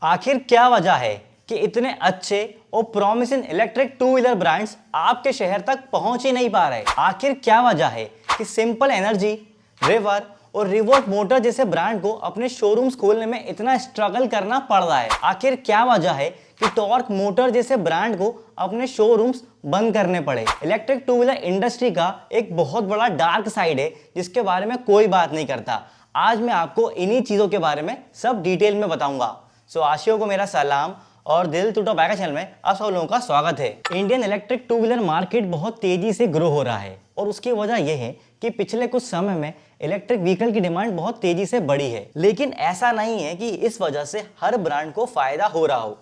आखिर क्या वजह है कि इतने अच्छे और promising electric two wheeler brands आपके शहर तक पहुंच ही नहीं पा रहे? आखिर क्या वजह है कि सिंपल एनर्जी, रिवर और रिवोल्ट मोटर जैसे ब्रांड को अपने शोरूम्स खोलने में इतना स्ट्रगल करना पड़ रहा है? आखिर क्या वजह है कि टॉर्क मोटर जैसे ब्रांड को अपने शोरूम्स बंद करने पड़े? इलेक्ट्रिक टू व्हीलर इंडस्ट्री का एक बहुत बड़ा डार्क साइड है जिसके बारे में कोई बात नहीं करता। आज मैं आपको इन्हीं चीजों के बारे में सब डिटेल में बताऊंगा। सो आशियों को मेरा सलाम और दिल टू टॉप चैनल में आप सब लोगों का स्वागत है। Indian electric two wheeler market बहुत तेजी से ग्रो हो रहा है और उसकी वजह यह है कि पिछले कुछ समय में इलेक्ट्रिक व्हीकल की डिमांड बहुत तेजी से बढ़ी है। लेकिन ऐसा नहीं है कि इस वजह से हर ब्रांड को फायदा हो रहा हो।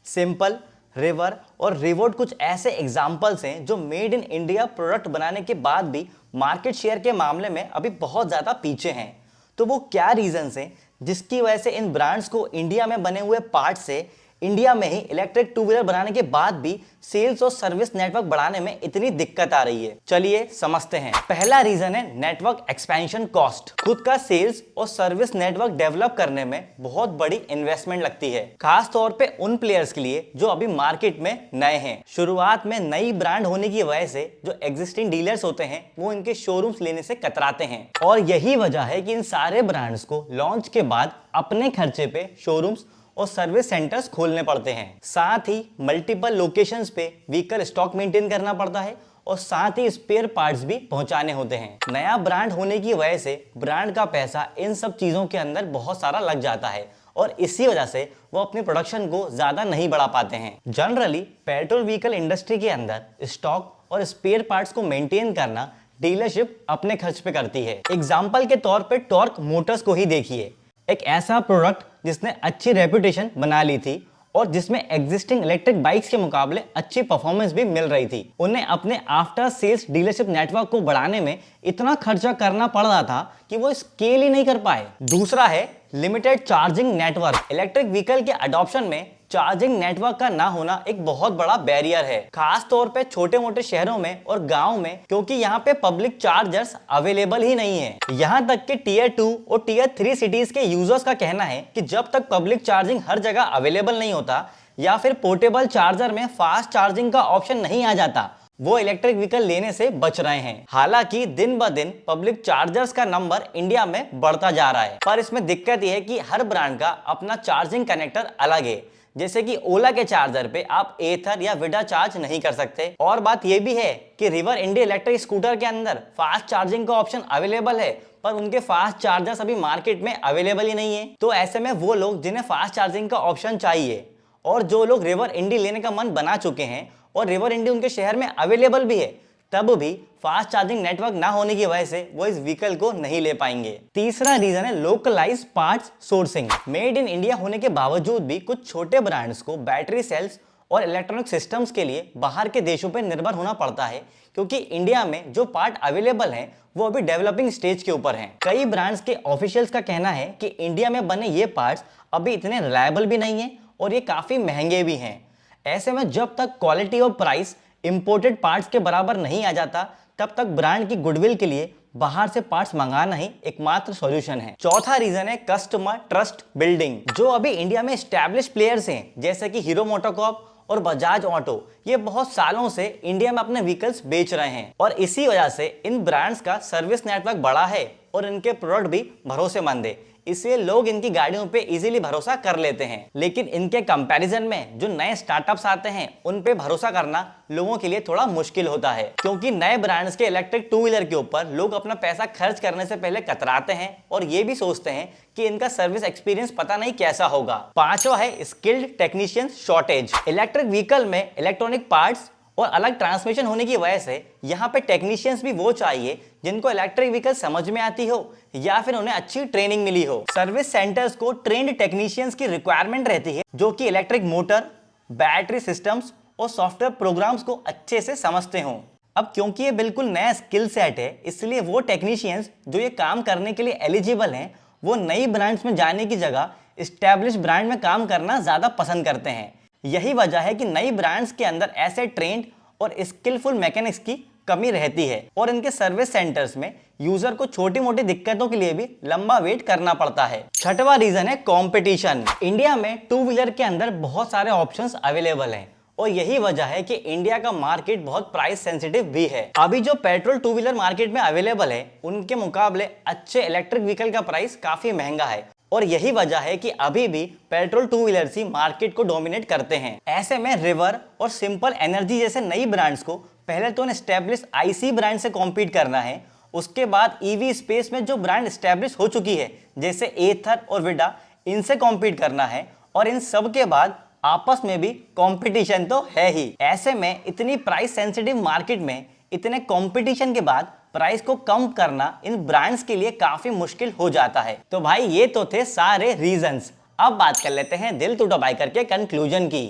सिंपल, रिवर और रिवोल्ट कुछ ऐसे एग्जांपल्स हैं जो मेड इन इंडिया प्रोडक्ट बनाने के बाद भी मार्केट शेयर के मामले में अभी बहुत ज्यादा पीछे हैं। तो वो क्या रीजंस हैं जिसकी वजह से इन ब्रांड्स को इंडिया में बने हुए पार्ट से इंडिया में ही इलेक्ट्रिक टू व्हीलर बनाने के बाद भी सेल्स और सर्विस नेटवर्क बढ़ाने में इतनी दिक्कत आ रही है? चलिए समझते हैं। पहला रीजन है नेटवर्क एक्सपेंशन कॉस्ट। खुद का सेल्स और सर्विस नेटवर्क डेवलप करने में बहुत बड़ी इन्वेस्टमेंट लगती है, खास तौर पे उन प्लेयर्स के लिए जो अभी मार्केट में नए हैं। शुरुआत में नई ब्रांड होने की वजह से जो एग्जिस्टिंग डीलर्स होते हैं वो इनके शोरूम्स लेने से कतराते हैं और यही वजह है कि इन सारे ब्रांड्स को लॉन्च के बाद अपने खर्चे पे शोरूम्स और सर्विस सेंटर्स खोलने पड़ते हैं। साथ ही मल्टीपल लोकेशंस पे व्हीकल स्टॉक मेंटेन करना पड़ता है और साथ ही स्पेयर पार्ट्स भी पहुंचाने होते हैं। नया ब्रांड होने की वजह से ब्रांड का पैसा इन सब चीजों के अंदर बहुत सारा लग जाता है और इसी वजह से वो अपनी प्रोडक्शन को ज्यादा नहीं बढ़ा पाते हैं। जनरली पेट्रोल व्हीकल इंडस्ट्री के अंदर स्टॉक और स्पेयर पार्ट्स को मेंटेन करना डीलरशिप अपने खर्च पे करती है। एग्जाम्पल के तौर पे टॉर्क मोटर्स को ही देखिए, एक ऐसा प्रोडक्ट जिसने अच्छी रेपुटेशन बना ली थी और जिसमें एग्जिस्टिंग इलेक्ट्रिक बाइक्स के मुकाबले अच्छी परफॉर्मेंस भी मिल रही थी। उन्हें अपने आफ्टर सेल्स डीलरशिप नेटवर्क को बढ़ाने में इतना खर्चा करना पड़ रहा था कि वो स्केल ही नहीं कर पाए। दूसरा है limited charging network. Electric vehicle के अडॉप्शन में चार्जिंग नेटवर्क का ना होना एक बहुत बड़ा बैरियर है, खास तौर पे छोटे मोटे शहरों में और गांव में, क्योंकि यहाँ पे पब्लिक चार्जर्स अवेलेबल ही नहीं है। यहाँ तक कि टीयर 2 और टीयर 3 सिटीज के यूजर्स का कहना है कि जब तक पब्लिक चार्जिंग हर जगह अवेलेबल नहीं होता या फिर पोर्टेबल चार्जर में फास्ट चार्जिंग का ऑप्शन नहीं आ जाता, वो इलेक्ट्रिक व्हीकल लेने से बच रहे हैं। हालांकि दिन ब दिन पब्लिक चार्जर्स का नंबर इंडिया में बढ़ता जा रहा है, पर इसमें दिक्कत यह है कि हर ब्रांड का अपना चार्जिंग कनेक्टर अलग है। जैसे कि ओला के चार्जर पे आप एथर या विडा चार्ज नहीं कर सकते। और बात यह भी है कि रिवर इंडी इलेक्ट्रिक स्कूटर के अंदर फास्ट चार्जिंग का ऑप्शन अवेलेबल है, पर उनके फास्ट चार्जर्स अभी मार्केट में अवेलेबल ही नहीं है। तो ऐसे में वो लोग जिन्हें फास्ट चार्जिंग का ऑप्शन चाहिए और जो लोग रिवर इंडी लेने का मन बना चुके हैं और रिवर इंडी उनके शहर में अवेलेबल भी है, तब भी फास्ट चार्जिंग नेटवर्क ना होने की वजह से वो इस व्हीकल को नहीं ले पाएंगे। तीसरा रीजन है localized parts sourcing. Made in India होने के बावजूद भी कुछ छोटे ब्रांड्स को बैटरी सेल्स और इलेक्ट्रॉनिक सिस्टम्स के लिए बाहर के देशों पर निर्भर होना पड़ता है, क्योंकि इंडिया में जो पार्ट अवेलेबल हैं वो अभी डेवलपिंग स्टेज के ऊपर हैं। कई ब्रांड्स के ऑफिशियल्स का कहना है कि इंडिया में बने ये पार्ट्स अभी इतने रिलायबल भी नहीं है और ये काफी महंगे भी हैं। ऐसे में जब तक क्वालिटी और प्राइस इंपोर्टेड पार्ट्स के बराबर नहीं आ जाता, तब तक ब्रांड की गुडविल के लिए बाहर से पार्ट्स मंगाना ही एकमात्र सॉल्यूशन है। चौथा रीजन है कस्टमर ट्रस्ट बिल्डिंग। जो अभी इंडिया में एस्टैब्लिश प्लेयर्स हैं जैसे कि हीरो मोटोकॉर्प और बजाज ऑटो, ये बहुत सालों से इंडिया में अपने व्हीकल्स बेच रहे हैं और इसी वजह से इन ब्रांड्स का सर्विस नेटवर्क बड़ा है और इनके प्रोडक्ट भी भरोसेमंद है, इसलिए लोग इनकी गाड़ियों पे इजीली भरोसा कर लेते हैं। लेकिन इनके कंपैरिजन में जो नए स्टार्टअप्स आते हैं उन पे भरोसा करना लोगों के लिए थोड़ा मुश्किल होता है, क्योंकि नए ब्रांड्स के इलेक्ट्रिक टू व्हीलर के ऊपर लोग अपना पैसा खर्च करने से पहले कतराते हैं और ये भी सोचते हैं कि इनका सर्विस एक्सपीरियंस पता नहीं कैसा होगा। पांचवा है skilled technician shortage. Electric vehicle में इलेक्ट्रॉनिक पार्ट्स और अलग ट्रांसमिशन होने की वजह से यहाँ पे टेक्नीशियंस भी वो चाहिए जिनको इलेक्ट्रिक व्हीकल समझ में आती हो या फिर उन्हें अच्छी ट्रेनिंग मिली हो। सर्विस सेंटर्स को ट्रेन्ड टेक्नीशियंस की रिक्वायरमेंट रहती है जो कि इलेक्ट्रिक मोटर, बैटरी सिस्टम्स और सॉफ्टवेयर प्रोग्राम्स को अच्छे से समझते हों। अब क्योंकि ये बिल्कुल नया स्किल सेट है, इसलिए वो टेक्नीशियंस जो ये काम करने के लिए एलिजिबल हैं वो नई ब्रांड्स में जाने की जगह एस्टैब्लिश ब्रांड में काम करना ज्यादा पसंद करते हैं। यही वजह है कि नई ब्रांड्स के अंदर ऐसे ट्रेंड और स्किलफुल मैकेनिक्स की कमी रहती है और इनके सर्विस सेंटर्स में यूजर को छोटी मोटी दिक्कतों के लिए भी लंबा वेट करना पड़ता है। छठवां रीजन है कंपटीशन। इंडिया में टू व्हीलर के अंदर बहुत सारे ऑप्शंस अवेलेबल हैं और यही वजह है कि इंडिया का मार्केट बहुत प्राइस सेंसिटिव भी है। अभी जो पेट्रोल टू व्हीलर मार्केट में अवेलेबल है उनके मुकाबले अच्छे इलेक्ट्रिक व्हीकल का प्राइस काफी महंगा है और यही वजह है कि अभी भी पेट्रोल टू व्हीलर्स ही मार्केट को डोमिनेट करते हैं। ऐसे में रिवर और सिंपल एनर्जी जैसे नई ब्रांड्स को पहले तो एस्टेब्लिश आईसी ब्रांड से कॉम्पीट करना है, उसके बाद ईवी स्पेस में जो ब्रांड एस्टेब्लिश हो चुकी है जैसे एथर और विडा, इनसे कॉम्पीट करना है और इन सब के बाद आपस में भी कंपटीशन तो है ही। ऐसे में इतनी प्राइस सेंसिटिव मार्केट में इतने कंपटीशन के बाद प्राइस को कम करना इन ब्रांड्स के लिए काफी मुश्किल हो जाता है। तो भाई ये तो थे सारे रीजंस। अब बात कर लेते हैं दिल टूटा बाइकर के कंक्लूजन की।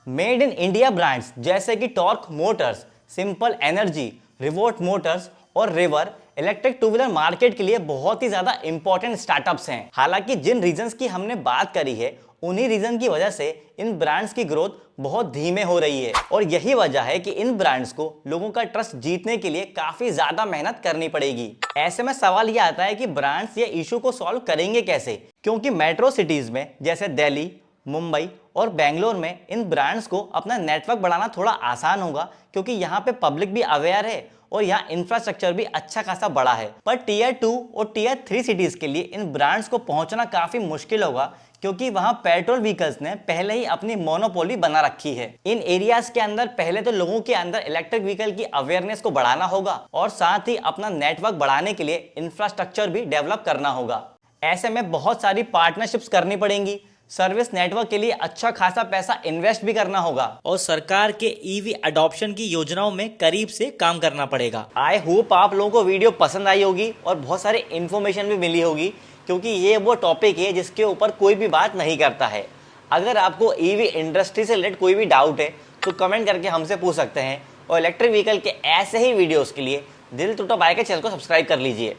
मेड इन इंडिया ब्रांड्स जैसे कि Torque Motors, Simple Energy, Revolt Motors और River electric two wheeler market के लिए बहुत ही ज्यादा इंपॉर्टेंट स्टार्टअप्स हैं। हालांकि जिन रीजंस की हमने बात करी है उन्हीं रीजन की वजह से इन ब्रांड्स की ग्रोथ बहुत धीमे हो रही है और यही वजह है कि इन ब्रांड्स को लोगों का ट्रस्ट जीतने के लिए काफी ज्यादा मेहनत करनी पड़ेगी। ऐसे में सवाल यह आता है कि ब्रांड्स ये इशू को सॉल्व करेंगे कैसे, क्योंकि मेट्रो सिटीज में जैसे दिल्ली, मुंबई और बेंगलोर में इन ब्रांड्स को अपना नेटवर्क बढ़ाना थोड़ा आसान होगा क्योंकि यहाँ पे पब्लिक भी अवेयर है और यहाँ इंफ्रास्ट्रक्चर भी अच्छा खासा बड़ा है। पर टीयर 2 और टीयर 3 सिटीज के लिए इन ब्रांड्स को पहुंचना काफी मुश्किल होगा क्योंकि वहां पेट्रोल व्हीकल्स ने पहले ही अपनी मोनोपोली बना रखी है। इन एरियाज के अंदर पहले तो लोगों के अंदर इलेक्ट्रिक व्हीकल की अवेयरनेस को बढ़ाना होगा और साथ ही अपना नेटवर्क बढ़ाने के लिए इंफ्रास्ट्रक्चर भी डेवलप करना होगा। ऐसे में बहुत सारी पार्टनरशिप्स करनी पड़ेंगी, सर्विस नेटवर्क के लिए अच्छा खासा पैसा इन्वेस्ट भी करना होगा और सरकार के ईवी अडॉप्शन की योजनाओं में करीब से काम करना पड़ेगा। आई होप आप लोगों को वीडियो पसंद आई होगी और बहुत सारी इंफॉर्मेशन भी मिली होगी क्योंकि ये वो टॉपिक है जिसके ऊपर कोई भी बात नहीं करता है। अगर आपको ईवी इंडस्ट्री से रिलेटेड कोई भी डाउट है तो कमेंट करके हमसे पूछ सकते हैं और इलेक्ट्रिक व्हीकल के ऐसे ही वीडियोस के लिए दिल टूटा बाइक के चैनल को सब्सक्राइब कर लीजिए।